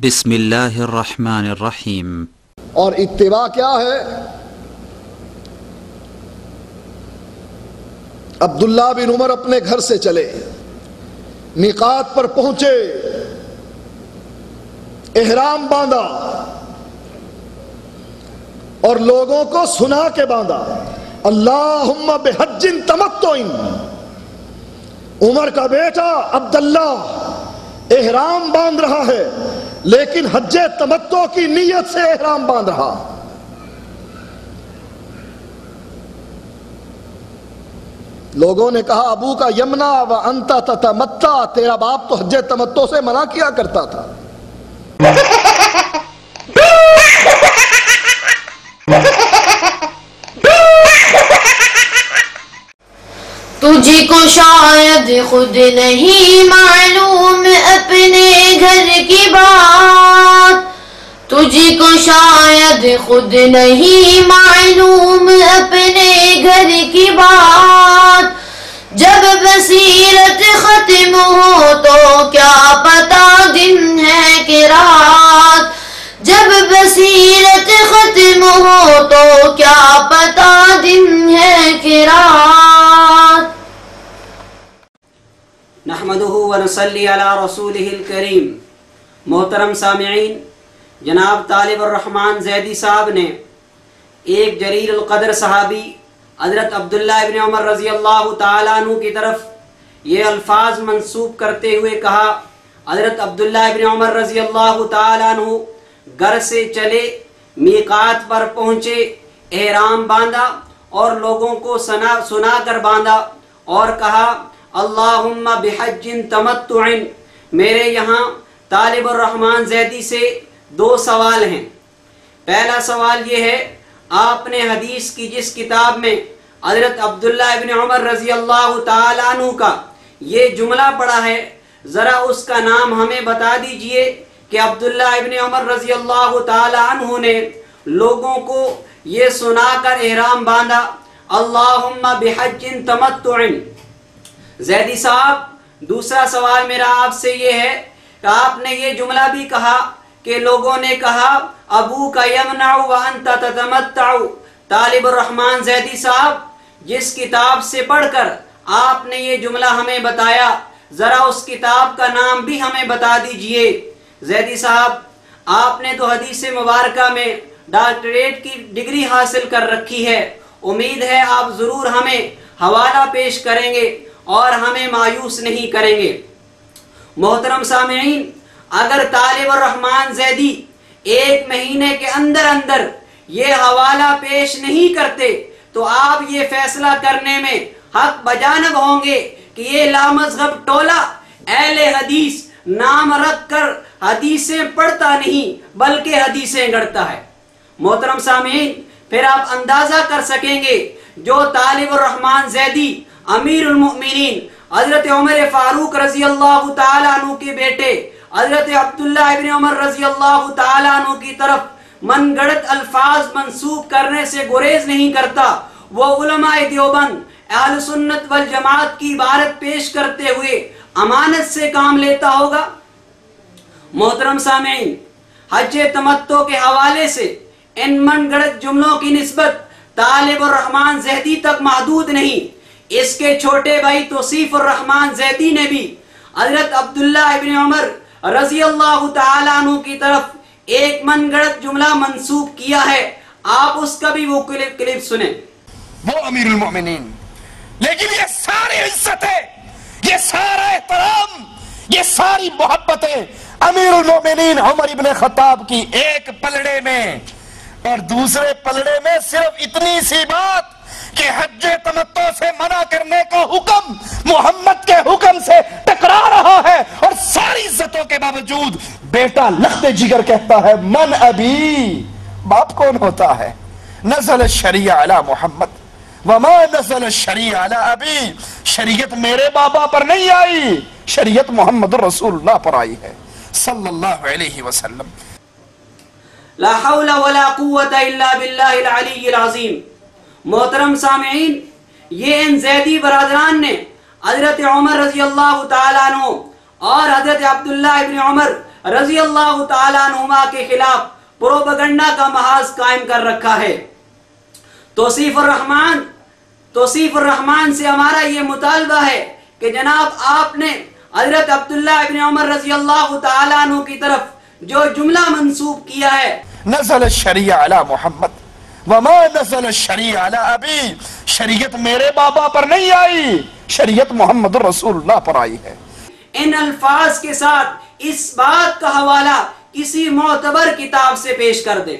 بسم اللہ الرحمن الرحیم۔ اور اتباع کیا ہے؟ عبداللہ بن عمر اپنے گھر سے چلے، میقات پر پہنچے، احرام باندھا اور لوگوں کو سنا کے باندھا، اللہم بحج تمتع۔ عمر کا بیٹا عبداللہ احرام باندھ رہا ہے، لیکن حج تمتع کی نیت سے احرام باندھ رہا۔ لوگوں نے کہا ابو کا یمنا و انت تتمتع، تیرا باپ تو حج تمتع سے منع کیا کرتا تھا۔ تجھ کو شاید خود نہیں معلوم اپنے گھر کی بات، تجھ کو شاید خود نہیں معلوم اپنے گھر کی بات، جب بصیرت ختم ہو تو کیا پتا دن ہے کہ رات، جب بصیرت ختم ہو تو کیا پتا دن ہے کہ رات۔ نحمدہ ونصلی علی رسولہ الکریم۔ محترم سامعین، جناب طالب الرحمن زیدی صاحب نے ایک جلیل القدر صحابی حضرت عبداللہ ابن عمر رضی اللہ تعالیٰ عنہ کی طرف یہ الفاظ منسوب کرتے ہوئے کہا، حضرت عبداللہ ابن عمر رضی اللہ تعالیٰ عنہ گھر سے چلے، میقات پر پہنچے، احرام باندھا اور لوگوں کو سنا کر باندھا اور کہا اللہم بحج تمتع۔ میرے یہاں طالب الرحمن زیدی سے دو سوال ہیں۔ پہلا سوال یہ ہے، آپ نے حدیث کی جس کتاب میں حضرت عبداللہ ابن عمر رضی اللہ تعالیٰ عنہ کا یہ جملہ پڑھا ہے، ذرا اس کا نام ہمیں بتا دیجئے کہ عبداللہ ابن عمر رضی اللہ تعالیٰ عنہ نے لوگوں کو یہ سنا کر احرام باندھا اللہم بحج تمتع۔ زیدی صاحب، دوسرا سوال میرا آپ سے یہ ہے کہ آپ نے یہ جملہ بھی کہا کہ لوگوں نے کہا ابو کا یمنع وانت تتمتع۔ طالب الرحمن زیدی صاحب، جس کتاب سے پڑھ کر آپ نے یہ جملہ ہمیں بتایا، ذرا اس کتاب کا نام بھی ہمیں بتا دیجئے۔ زیدی صاحب، آپ نے تو حدیث مبارکہ میں ڈاکٹریٹ کی ڈگری حاصل کر رکھی ہے، امید ہے آپ ضرور ہمیں حوالہ پیش کریں گے اور ہمیں مایوس نہیں کریں گے۔ محترم سامعین، اگر طالب الرحمن زیدی ایک مہینے کے اندر اندر یہ حوالہ پیش نہیں کرتے تو آپ یہ فیصلہ کرنے میں حق بجانب ہوں گے کہ یہ لامذہب ٹولہ اہل حدیث نام رکھ کر حدیثیں پڑھتا نہیں بلکہ حدیثیں گڑھتا ہے۔ محترم سامعین، پھر آپ اندازہ کر سکیں گے جو طالب الرحمن زیدی امیر المؤمنین حضرت عمر فاروق رضی اللہ تعالیٰ عنہ کے بیٹے حضرت عبداللہ ابن عمر رضی اللہ تعالیٰ عنہ کی طرف من گڑت الفاظ منسوب کرنے سے گریز نہیں کرتا، وہ علماء دیوبند اہل سنت والجماعت کی عبارت پیش کرتے ہوئے امانت سے کام لیتا ہوگا۔ محترم سامعین، حج تمتع کے حوالے سے ان من گڑت جملوں کی نسبت طالب الرحمن زیدی تک محدود نہیں، اس کے چھوٹے بھائی توصیف الرحمن زیدی نے بھی حضرت عبداللہ ابن عمر رضی اللہ تعالیٰ عنہ کی طرف ایک من گڑت جملہ منسوب کیا ہے، آپ اس کا بھی وہ کلپ سنیں۔ وہ امیر المؤمنین، لیکن یہ ساری عزتیں، یہ سارا احترام، یہ ساری محبتیں امیر المؤمنین عمر ابن خطاب کی ایک پلڑے میں، اور دوسرے پلڑے میں صرف اتنی سی بات کہ حج تمتع سے منع کرنے کا حکم محمد کے حکم سے ٹکرا رہا ہے، اور ساری عزتوں کے باوجود بیٹا لخت جگر کہتا ہے من ابی، باپ کون ہوتا ہے؟ نزل الشریع علی محمد وما نزل الشریع علی ابی، شریعت میرے بابا پر نہیں آئی، شریعت محمد رسول اللہ پر آئی ہے صلی اللہ علیہ وسلم۔ لا حول ولا قوت الا باللہ العلی العظیم۔ محترم سامعین، یہ ان زیدی برادران نے حضرت عمر رضی اللہ تعالیٰ عنہ اور حضرت عبداللہ ابن عمر رضی اللہ تعالیٰ عنہما کے خلاف پروپیگنڈا کا محاذ قائم کر رکھا ہے۔ توصیف الرحمن سے ہمارا یہ مطالبہ ہے کہ جناب آپ نے حضرت عبداللہ ابن عمر رضی اللہ تعالیٰ عنہ کی طرف جو جملہ منسوب کیا ہے، نزل الشریعہ علی محمد وما نزل الشریعہ علی ابی، شریعت میرے بابا پر نہیں آئی، شریعت محمد رسول اللہ پر آئی ہے۔ ان الفاظ کے ساتھ اس بات کا حوالہ کسی معتبر کتاب سے پیش کر دیں،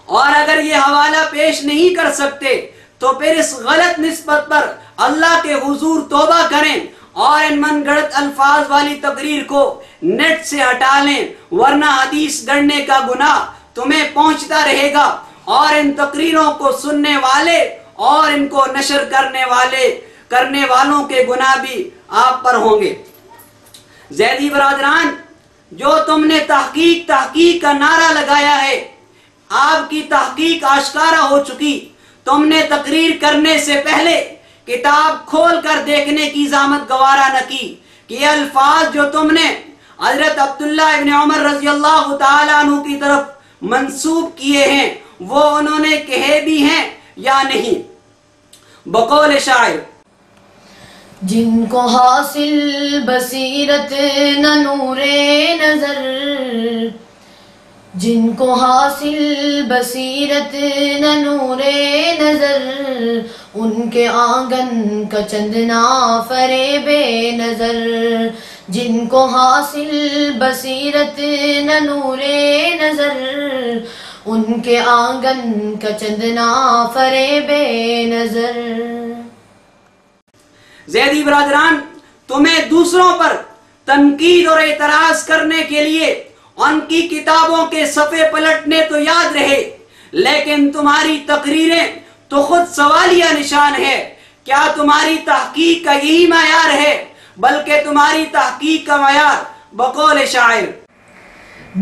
اور اگر یہ حوالہ پیش نہیں کر سکتے تو پھر اس غلط نسبت پر اللہ کے حضور توبہ کریں اور ان من گڑت الفاظ والی تقریر کو نیٹ سے ہٹا لیں، ورنہ حدیث گڑنے کا گناہ تمہیں پہنچتا رہے گا اور ان تقریروں کو سننے والے اور ان کو نشر کرنے والوں کے گناہ بھی آپ پر ہوں گے۔ زیدی برادران، جو تم نے تحقیق کا نعرہ لگایا ہے، آپ کی تحقیق آشکارا ہو چکی۔ تم نے تقریر کرنے سے پہلے کتاب کھول کر دیکھنے کی زحمت گوارا نہ کی کہ یہ الفاظ جو تم نے حضرت عبداللہ ابن عمر رضی اللہ تعالیٰ عنہ کی طرف منسوب کیے ہیں وہ انہوں نے کہے بھی ہیں یا نہیں۔ بقول شاعر: جن کو حاصل بصیرت نہ نور نظر، جن کو حاصل بصیرت نہ نور نظر، ان کے آنگن کا چندنا فریب نظر، جن کو حاصل بصیرت نہ نور نظر، ان کے آنگن کا چندنا فریب نظر۔ زیدی برادران، تمہیں دوسروں پر تنقید اور اعتراض کرنے کے لیے ان کی کتابوں کے صفحے پلٹنے تو یاد رہے، لیکن تمہاری تقریریں تو خود سوالیہ نشان ہے۔ کیا تمہاری تحقیق کا یہی معیار ہے؟ بلکہ تمہاری تحقیق کا معیار بقول شاعر: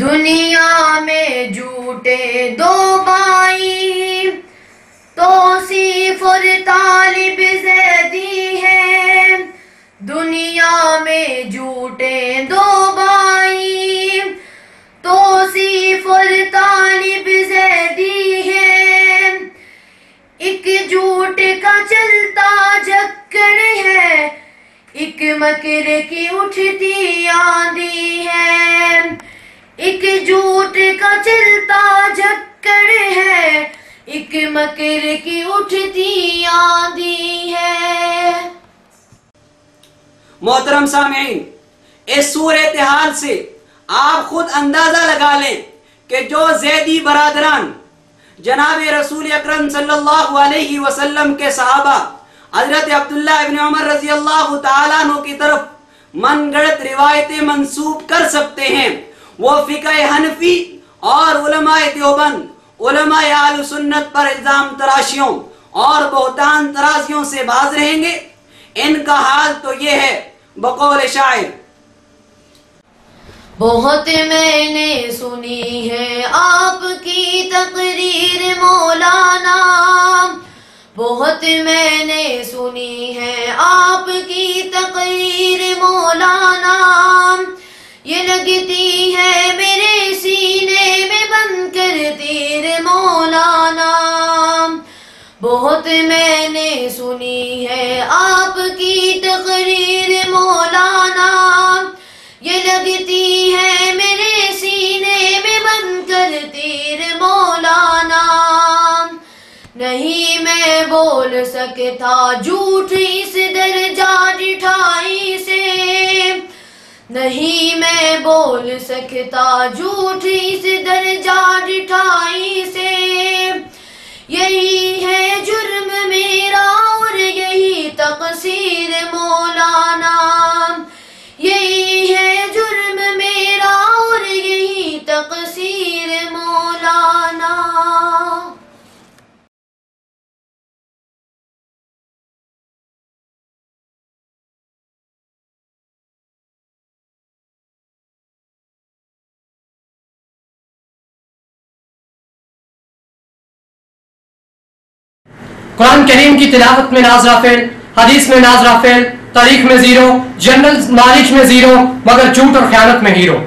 دنیا میں جھوٹے دو بائی، توصیف اور طالب زیدی ہے، دنیا میں جھوٹے دو بائی، توصیف اور طالب زیدی ہے، ایک جھوٹ کا چلتا جھکڑ ہے، ایک مکر کی اٹھتی آندھی ہے، ایک جھوٹ کا چلتا جھکڑ ہے، ایک مکر کی اٹھتی آندھی ہے۔ محترم سامعین، اس صورتحال سے آپ خود اندازہ لگا لیں کہ جو زیدی برادران جناب رسول اکرم صلی اللہ علیہ وسلم کے صحابہ حضرت عبداللہ ابن عمر رضی اللہ تعالیٰ عنہ کی طرف من گڑت روایتیں منسوب کر سکتے ہیں، وہ فقہ حنفی اور علماء دیوبند، علماء اہل سنت پر الزام تراشیوں اور بہتان ترازیوں سے باز رہیں گے؟ ان کا حال تو یہ ہے بقول شاعر: بہت میں نے سنی ہے آپ کی تقریر مولانا، بہت میں نے سنی ہے آپ کی تقریر مولانا، یہ لگتی ہے میرے سینے میں بند کر تیر مولانا، بہت میں نے سنی ہے آپ کی تقریر مولانا، یہ لگتی ہے میرے سینے میں بند کر تیر مولانا، نہیں میں بول سکتا جھوٹ اس درجہ ڈٹھائی سے، نہیں میں بول سکتا جھوٹ اس درجہ ڈٹھائی سے، یہی ہے جرم میرا اور یہی تقصیر مولانا، یہی ہے جرم میرا اور یہی تقصیر مولانا۔ قرآن کریم کی تلاوت میں ناظرہ فعل، حدیث میں ناظرہ فعل، تاریخ میں زیرو، جنرل نالج میں زیرو، مگر جھوٹ اور خیانت میں ہیرو۔